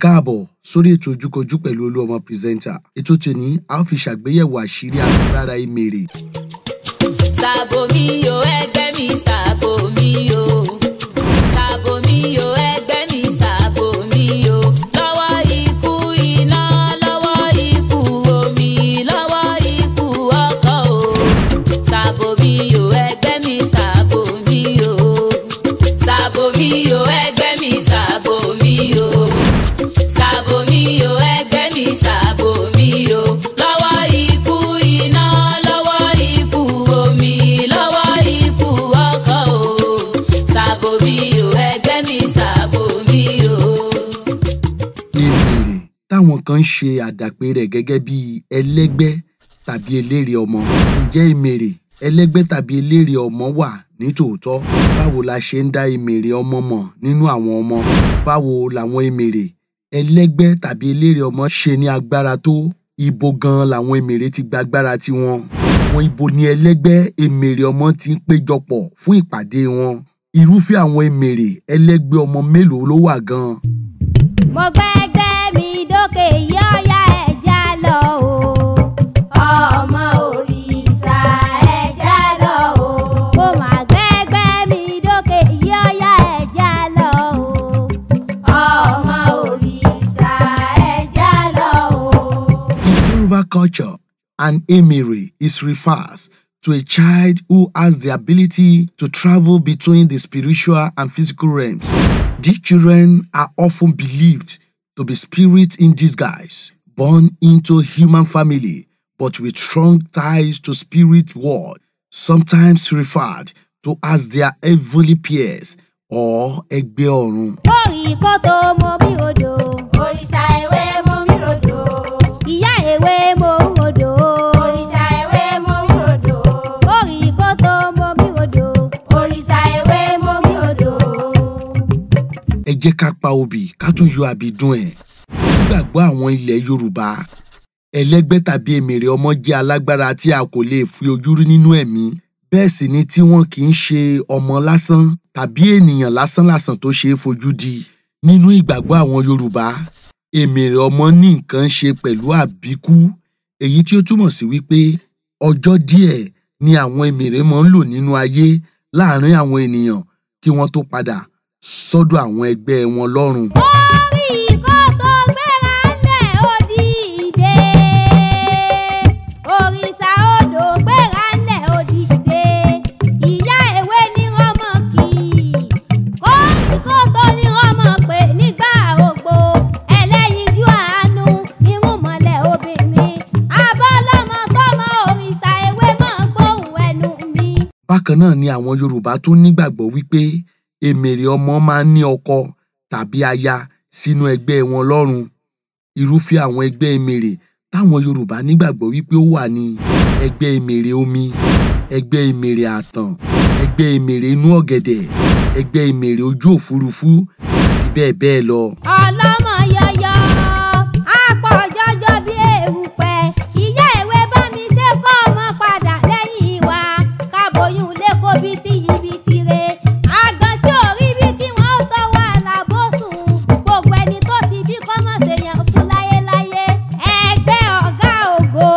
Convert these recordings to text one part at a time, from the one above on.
káàbọ̀ sórí ètò ojúkojú pẹ̀lú Olúọmọ pírẹsẹ́ńtà. Ètò tòní a ó fi ṣàgbéyẹ̀wò àṣírí agbára ìmèrè. Sàbò mi o ẹgbẹ́ mi, sàbò mi o. Sàbò mi o ẹgbẹ́ mi, sàbò mi o. Lọ́wọ́ ikú iná, lọ́wọ́ ikú omi, lọ́wọ́ ikú ọkọ̀ o. Sàbò mi o ẹgbẹ́ mi, sàbò mi o. Sàbò mi o ẹgbẹ́ mi, sàbò mi o. Sàbò mi o ẹgbẹ́ mi, sàbò mi o. Lọ́wọ́ ikú iná, lọ́wọ́ ikú omi, lọ́wọ́ ikú ọkọ̀ o. Sàbò mi o ẹgbẹ́ mi, sàbò mi o. Ìmèrè táwọn kan ń ṣe àdàpè rẹ̀ gẹ́gẹ́ bí ẹlẹ́gbẹ́ tàbí eléré ọmọ. Ǹjẹ́ ìmèrè ẹlẹ́gbẹ́ tàbí eléré ọmọ wà ní tòótọ́? Báwo la ṣe ń dá ìmèrè ọmọ mọ̀ nínú àwọn ọmọ? Báwo làwọn ìmèrè ẹlẹ́gbẹ́ tàbí eléré ọmọ ṣe ní agbára tó? Ibo gan làwọn ìmèrè ti gba agbára tiwọn? Àwọn ibo ni ẹlẹ́gbẹ́ ìmèrè ọmọ ti ń péjọpọ̀ fún ìpàdé wọn? Irúfẹ́ àwọn ìmèrè ẹlẹ́gbẹ́ ọmọ mélòó ló wà gan? Mo gbẹ́gbẹ́ mi dókè yọ́yá ẹja lọ o. Ọmọ òrìṣà ẹja lọ o. Mo mà gbẹ́gbẹ́ mi dókè yọ́yá ẹja lọ o. Ọmọ òrìṣà ẹja lọ o. In Yoruba culture, an emere refers to a child who has the ability to travel between the spiritual and physical realms. These children are often believed to be spirits in disguise, born into a human family, but with strong ties to spirit world, sometimes referred to as their heavenly peers or Ẹgbẹ́ ọ̀run. Orí kótó mo mi odò. Òrìṣà ewé mo mi rodò. Ìyá ewé mo ń rodò. Òrìṣà ewé mo mi rodò. Orí kótó mo mi rodò. Òrìṣà ewé mo mi rodò. Ẹ jẹ́ ká pa obì ká tún yọ àbìdún ẹ̀. Nígbàgbọ́ àwọn ilẹ̀ Yorùbá, ẹlẹ́gbẹ́ tàbí èmèrè ọmọ jẹ́ alágbára tí a kò lè fi ojú rí nínú ẹ̀mí. Bẹ́ẹ̀ sì ni tí wọ́n kì í ṣe ọmọ lásán tàbí ènìyàn lásán tó ṣe é fojú di. Nínú ìgbàgbọ́ àwọn Yorùbá, èmèrè ọmọ ní nǹkan ṣe pẹ̀lú àbíkú, èyí tí ó túmọ̀ sí wípé ọjọ́ díẹ̀ ni àwọn èmèrè máa ń lò nínú ayé láàárín àwọn ènìyàn kí wọ́n tó padà sọ́dọ̀ àwọn ẹgbẹ́ wọn lọ́run. Orí kótó gbéra ńlẹ̀ ó dìde. Òrìṣà odò gbéra ńlẹ̀ ó dìde. Ìyá ewé ni wọ́n mọ̀ kí. Orí kótó ni wọ́n mọ̀ pé nígbà ògbó. Ẹlẹ́yinjú àánú irúnmọlẹ̀ obìnrin. Abọ́lọ́mọ tọ́mọ òrìṣà ewé mọ̀ gbóhùn ẹnu mi. Bákan náà ni àwọn Yorùbá tún nígbàgbọ́ wípé èmèrè ọmọ máa ń ní ọkọ tàbí aya sínú ẹgbẹ́ wọn lọ́run. Irúfẹ́ àwọn ẹgbẹ́ èmèrè táwọn Yorùbá nígbàgbọ́ wípé ó wà ní ẹgbẹ́ èmèrè omi, ẹgbẹ́ èmèrè àtàn, ẹgbẹ́ èmèrè inú ọ̀gẹ̀dẹ̀, ẹgbẹ́ èmèrè ojú òfurufú àti bẹ́ẹ̀ bẹ́ẹ̀ lọ. Ọlọ́mọ yọyọ, àpọ̀ jọjọ bí erùpẹ̀. Ìyá ewé bá mi ṣe kọ́ ọmọ padà lẹ́yìn wa. Káboyún lẹ́kọ̀ọ́ bí ti ibi tire. Àgàn tí ò rí bí kí wọ́n tó wà lábòsùn. Gbogbo ẹni tó ti bí kọ́ mọ̀ ṣèyàn fún láyéláyé. Ẹgbẹ́ ọ̀gá ògo.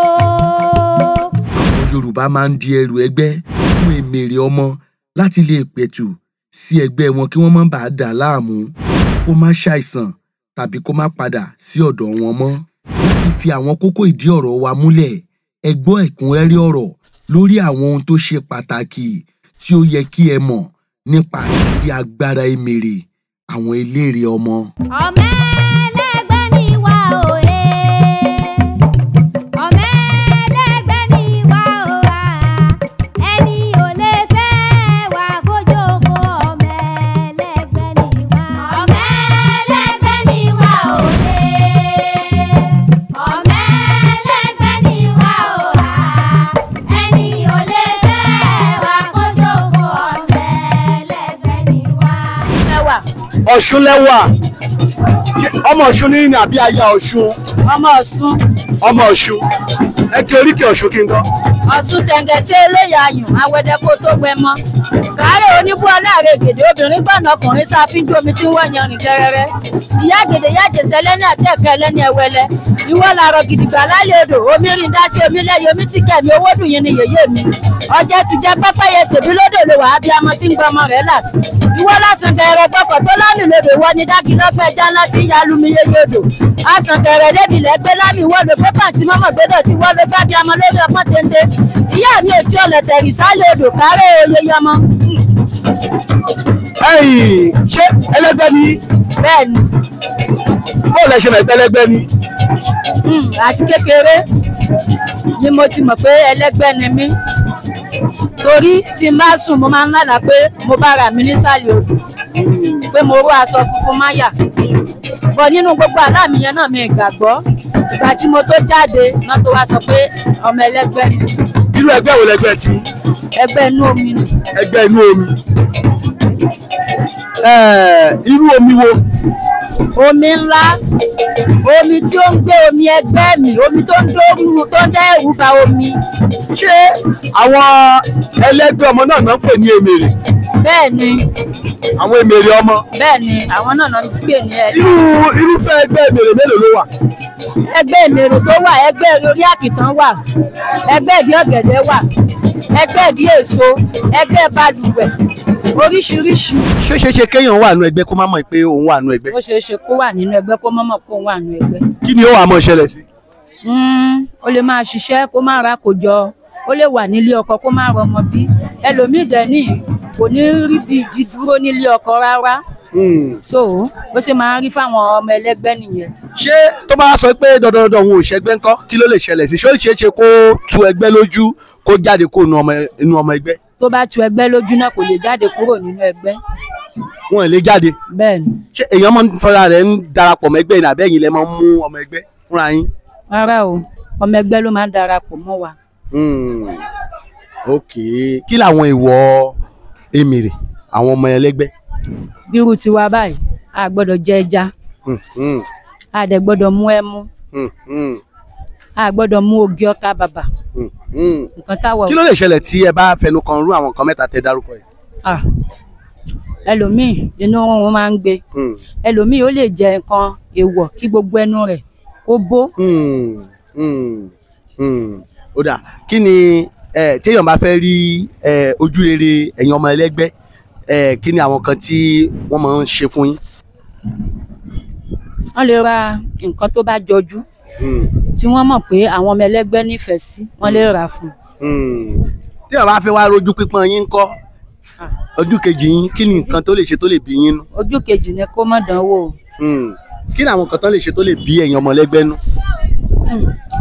Àwọn Yorùbá máa ń di ẹrù ẹgbẹ́ fún èmèrè ọmọ láti lè pẹ̀tù sí ẹgbẹ́ wọn kí wọ́n má bàa dà láàmú, kó má ṣàìsàn tàbí kó má padà sí ọ̀dọ̀ wọn mọ́. Láti fi àwọn kókó ìdí ọ̀rọ̀ wa múlẹ̀, ẹ gbọ́ ẹ̀kúnrẹ́rẹ́ ọ̀rọ̀ lórí àwọn ohun tó ṣe pàtàkì tí ó yẹ kí ẹ mọ̀ nípa àṣírí agbára ìmèrè àwọn eléré ọmọ. Ọmọ ẹlẹ́gbẹ́ ni wá òye. Ọmọ ẹlẹ́gbẹ́ ni wá òwà. Ẹni ò lè fẹ́ wá kó jókòó. Ọmọ ẹlẹ́gbẹ́ ni wá. Ọmọ ẹlẹ́gbẹ́ ni wá òye. Ọmọ ẹlẹ́gbẹ́ ni wá òwà. Ẹni ò lè fẹ́ wá kó jókòó. Ọmọ ẹlẹ́gbẹ́ ni wá. Ọ̀ṣun lẹ́wà. Ọmọ Ọ̀ṣun ní àbí aya Ọ̀ṣun? Ọmọ Ọ̀ṣun. Ọmọ Ọ̀ṣun. Ẹ kí oríkì Ọ̀ṣun kí n gbọ́. Ọ̀ṣun ṣẹ̀ǹgẹ̀ṣẹ̀ olóyè ayùn awẹ́dẹ́ kó tó gbẹ mọ́. Kàárẹ̀ oníbú ọláàrẹ̀ gèdè obìnrin gbọ̀nà ọkùnrin sáfíjú omi tí wọ́n yan rìn jẹrẹrẹ. Ìyá gèdè yá jẹsẹ̀ lẹ́ni àtẹ̀kẹ́ lẹ́ni ẹ̀wẹ́lẹ́. Ìwọ làrọ̀ gidigba lálẹ́ odò omi rìn dá sí omi lẹ́yìn omi sì kẹ̀mí owó dùn yín ni yèyé mi. Ọjẹ́ tùjẹ́ pẹ́pẹ́yẹ ṣèbí lódò lè wà á bí amọ tí ń gbọmọ rẹ̀ là. Ìwọ lásán gẹ̀rẹ̀ gbọ́kọ̀ tó lámì lodò ìwọ ni dágilọ́gbẹ́ ẹja ńlá tí ń ya lumi yéye odò. Àsàn gẹ̀rẹ̀ débi lẹ́gbẹ́ lámì wọ́n lè gbọ́kàn tí mọ́mọ́ gbẹ́dọ̀ tí wọ́n lè bá bí amọ lórí ọpọ́n téńté. Ìyá mi ò tí ọ̀lẹ̀tẹ̀ rì sálẹ̀ odò kárẹ̀ oyè yọmọ. Ṣé ẹlẹ́gbẹ́ ni? Bẹ́ẹ̀ni. Báwo lẹ ṣe mọ̀ pé ẹlẹ́gbẹ́ ni? Àti kékeré ni mo ti mọ̀ pé ẹlẹ́gbẹ́ ni mí. Torí tí n bá sùn mo máa ń lálàá pé mo bára mi nísàlẹ̀ odò. Pé mo ró aṣọ funfun máyà. Bọ̀ nínú gbogbo àlá mi yẹn náà mi gbàgbọ́. Ìgbà tí mo tó jáde náà tó wá sọ pé ọmọ ẹlẹ́gbẹ́ ni. Irú ẹgbẹ́ wo lẹgbẹ́ tí? Ẹgbẹ́ inú omi ni. Ẹgbẹ́ inú omi. Irú omi wo? Omi ńlá, omi tí ó ń gbé omi ẹgbẹ́ mi, omi tó ń dóoru tó ń dẹ́rù bà omi. Ṣé àwọn ẹlẹ́gbẹ́ ọmọ náà ń pè ní èmèrè? Bẹ́ẹ̀ni. Àwọn èmèrè ọmọ? Bẹ́ẹ̀ni, àwọn náà ń pè ní ẹ. Irúfẹ́ ẹgbẹ́ èmèrè mélòó ló wà? Ẹgbẹ́ èmèrè tó wà, ẹgbẹ́ orí àkìtàn wà, ẹgbẹ́ ìdí ọ̀gẹ̀dẹ̀ wà, ẹgbẹ́ ìdí èso, ẹgbẹ́ balùwẹ̀, oríṣiríṣi. Ṣé ó ṣeé ṣe kéèyàn wà nínú ẹgbẹ́ kó má mọ̀ pé òun wà nínú ẹgbẹ́? Ó ṣeé ṣe kó wà nínú ẹgbẹ́ kó má mọ̀ pé òun wà nínú ẹgbẹ́. Kí ni ó wà mọ́ ṣẹlẹ̀ sí? Ó lè máa ṣiṣẹ́ kó má ra kò jọ, ó lè wà nílé ọkọ kó má rọmọ bí. Ẹlòmíì dẹ̀ ní kò ní rí bí ìjì dúró nílé ọkọ rárá. So bó ṣe máa ń rí fáwọn ọmọ ẹlẹ́gbẹ́ nìyẹn. Ṣé tó bá sọ pé dandan òun ò ṣẹgbẹ́ ńkọ́ kí ló lè ṣẹlẹ̀ sí? Ṣé ó ṣeé ṣe kó tu ẹgbẹ́ lójú kó jáde kó inú ọmọ ẹgbẹ́? Tó bá tu ẹgbẹ́ lójú náà kò lè jáde kúrò nínú ẹgbẹ́. Wọn ò lè jáde. Bẹ́ẹ̀ni. Ṣé èèyàn máa ń fọra rẹ̀ ń darapọ̀ mọ́ ẹgbẹ́ yìí àbẹ́ yìí lẹ máa ń mú ọmọ ẹgbẹ́ fúnra yín? Rárá o, ọmọ ẹgbẹ́ ló máa ń darapọ̀ mọ́ wa. Ok, kí làwọn ìwọ èmèrè àwọn ọmọ ẹlẹ́gbẹ́? Bírú tiwa báyìí a gbọ́dọ̀ jẹ ẹja, a dẹ̀ gbọ́dọ̀ mú ẹmu, a gbọ́dọ̀ mú ogi ọkà bàbà. Nǹkan táwọn. Kí ló lè ṣẹlẹ̀ tí ẹ bá fẹnu kan rú àwọn nǹkan mẹ́ta tẹ dárúkọ yìí? Ẹlòmíì inú wọn máa ń gbé, ẹlòmíì ó lè jẹ nǹkan èèwọ̀ kí gbogbo ẹnu rẹ̀ kó bó. Ó dà, kí ni téèyàn bá fẹ́ rí ojú rere ẹ̀yin ọmọ ẹlẹ́gbẹ́ kí ni àwọn kan tí wọ́n máa ń ṣe fún yín? Wọ́n lè ra nǹkan tó bá jọjú tí wọ́n mọ̀ pé àwọn ọmọ ẹlẹ́gbẹ́ nífẹ̀ẹ́ sí, wọ́n lè rà fún. Téèyàn bá fẹ́ wá rojú pípọ́n yín ńkọ́? Ojú kejì yín kí ni nǹkan tó lè ṣe tó lè bí yín nú? Ojú kejì ni kó má dánwò. Kí ni àwọn nǹkan tó lè ṣe tó lè bí ẹ̀yin ọmọ ẹlẹ́gbẹ́ nú?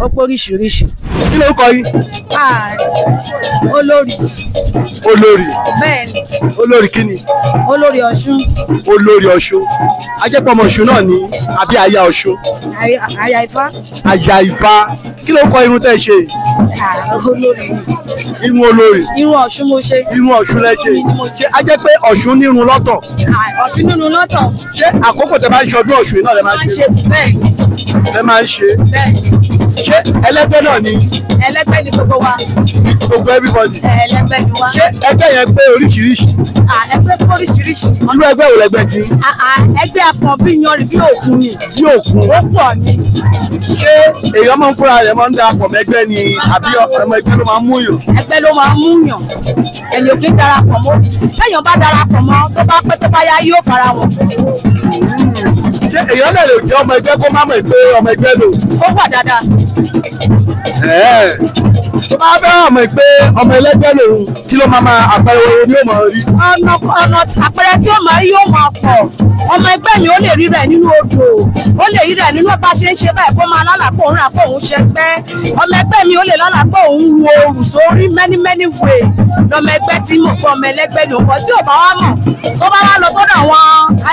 Ó póríṣiríṣi. Kí ló ń kọ yín? Olórí. Olórí. Bẹ́ẹ̀ni. Olórí kí ni? Olórí Ọ̀ṣun. Olórí Ọ̀ṣun. Ajẹ́pọ̀ ọmọ Ọ̀ṣun náà ni àbí aya Ọ̀ṣun? Aya Ifá. Aya Ifá. Kí ló ń kọ irun tẹ́ ẹ ṣe? Olórí. Irun olórí. Irun Ọ̀ṣun mo ṣe. Irun Ọ̀ṣun lẹ ṣe. Ṣé a jẹ́ pé Ọ̀ṣun ní irun lọ́tọ̀? Ọ̀ṣun nínú lọ́tọ̀. Ṣé àkókò tẹ bá ń ṣọdún Ọ̀ṣun náà lẹ máa ń ṣe? Bẹ́ẹ̀ni. Lẹ máa ń ṣe. Bẹ́ẹ̀ni. Ṣé ẹlẹ́gbẹ́ náà ni? Ẹlẹ́gbẹ́ ni gbogbo wa. Gbogbo everybody. Ẹlẹ́gbẹ́ ni wa. Ṣé ẹgbẹ́ yẹn pé oríṣiríṣi? Ẹgbẹ́ pé oríṣiríṣi. Irú ẹgbẹ́ wo lẹgbẹ́ tí? Ẹgbẹ́ apọ̀n bí yanrìn bí òkun ni. Bí òkun. Ó pọ̀ ni. Ṣé èèyàn máa ń fúnra rẹ̀ máa ń darapọ̀ mẹ́gbẹ́ ni àbí ọmọ ẹgbẹ́ ló máa ń mú yàn? Ẹgbẹ́ ló máa ń mú yàn. Ẹni ò kí ń darapọ̀ mọ́. Téèyàn bá darapọ̀ mọ́ tó bá pẹ́ tó bá yá yóò fara wọn. Ṣé èèyàn lè jẹ́ ọmọ ẹgbẹ́ kó má mọ̀ pé ọmọ ẹgbẹ́ lò? Ó wà dáadáa. Tó bá fẹ́ mọ̀ pé ọmọ ẹlẹ́gbẹ́ lòun kí ló máa àpẹẹrẹ wo ni ó máa rí? Ọ̀nà àpẹẹrẹ tí ó máa rí yóò máa pọ̀. Ọmọ ẹgbẹ́ mi ó lè rí rẹ̀ nínú odò. Ó lè rí rẹ̀ nínú bá ṣe ń ṣe báyìí kó máa lálàpọ̀ òun rà pé òun ṣẹgbẹ́. Ọmọ ẹgbẹ́ mi ó lè lálàpọ̀ òun wo òrùn sórí many way. Lọ́mọ ẹgbẹ́ tí mọ̀ pé ọmọ ẹlẹ́gbẹ́ ni òun tí ò bá wá mọ̀. Tó bá wá lọ sọ́dọ̀ àwọn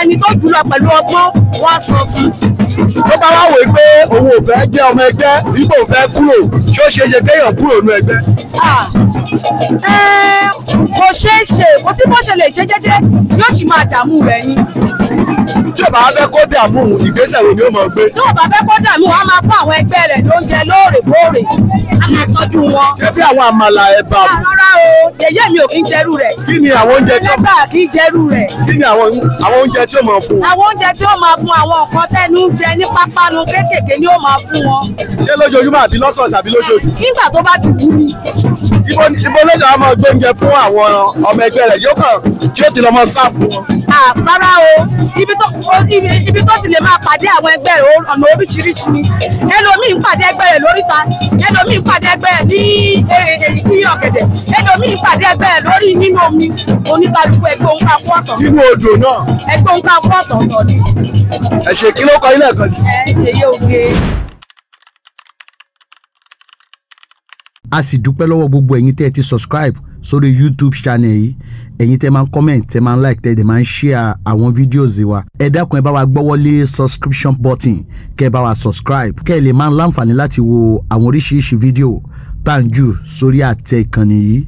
ẹni tó jùlọ pẹ̀lú ọgbọ́n wá sọ fún. Tó bá wá wòó pé òun ò fẹ́ jẹ́ ọmọ ẹgbẹ́ nígbà òun fẹ́ kúrò ṣó ṣe ṣe kéèyàn kúrò nínú ẹgbẹ́? Kò ṣeé ṣe, kò sí bó ṣe lè ṣe jẹ́jẹ́ yóò sì máa dààmú rẹ̀ ni. tí ò bá fẹ́ kó dààmú ìgbésẹ̀ wo ni ó máa gbé. tí ò bá fẹ́ kó dààmú wọn á máa fún àwọn ẹgbẹ́ rẹ̀ lóúnjẹ lóòrèkóòrè á máa tọ́jú wọn. ṣé bí àwọn àmàlà ẹ̀bà. rárá o yèyé mi ò kí ń jẹrú rẹ̀. kí ni àwọn oúnjẹ tí ẹlẹ́gbà kì í jẹrú rẹ̀. kí ni àwọn oúnjẹ tí ó máa fún wọn. àwọn oúnjẹ tí ó máa fún àwọn nǹkan tẹ́nu ń jẹ ní pápánu kéékèèké ni ó máa fún wọn. ṣé lójoojúmọ́ àbí lọ́sọ̀ọ̀sẹ̀ àbí lóṣooṣù. nígbà tó bá ti wù mí. ibo lójó a máa gbóúnjẹ fún àwọn ọmọ ẹgbẹ́ rẹ̀ yóò kàn tí ó ti lọ mọ sáàfù wọn. rárá o ibi tó ti lè máa pàdé àwọn ẹgbẹ́ rẹ̀ ọ̀nà oríṣiríṣi ni ẹlòmíì ń pàdé ẹgbẹ́ rẹ̀ lóríta ẹlòmíì ń pàdé ẹgbẹ́ rẹ̀ ní ọ̀gẹ̀dẹ̀ ẹlòmíì ń pàdé ẹgbẹ́ rẹ̀ lórí nínú omi oníkálukú ẹgbẹ́ òun ká fún ọ̀tọ̀. nínú odò náà. ẹgbẹ́ òun ká fún ọ̀tọ̀ ni. ẹ ṣe kí ló kọ ilé ẹ̀kọ́ jù. èyí ò gbé. a sì dúpẹ́ lọ́wọ́ gbogbo ẹ̀yin tẹ́ ẹ ti subscribe sórí YouTube channel yìí ẹ̀yin tẹ́ máa ń comment tẹ́ máa ń like tẹ́ ẹ máa ń share àwọn videos wa ẹ dákun ẹ bá wa gbọ́wọ́lé subscription button kẹ́ ẹ bá wa subscribe kẹ́ ẹ lè máa ń láǹfààní láti wo àwọn oríṣiríṣi fídíò tá à ń jù sórí àtẹ ìkànnì yìí.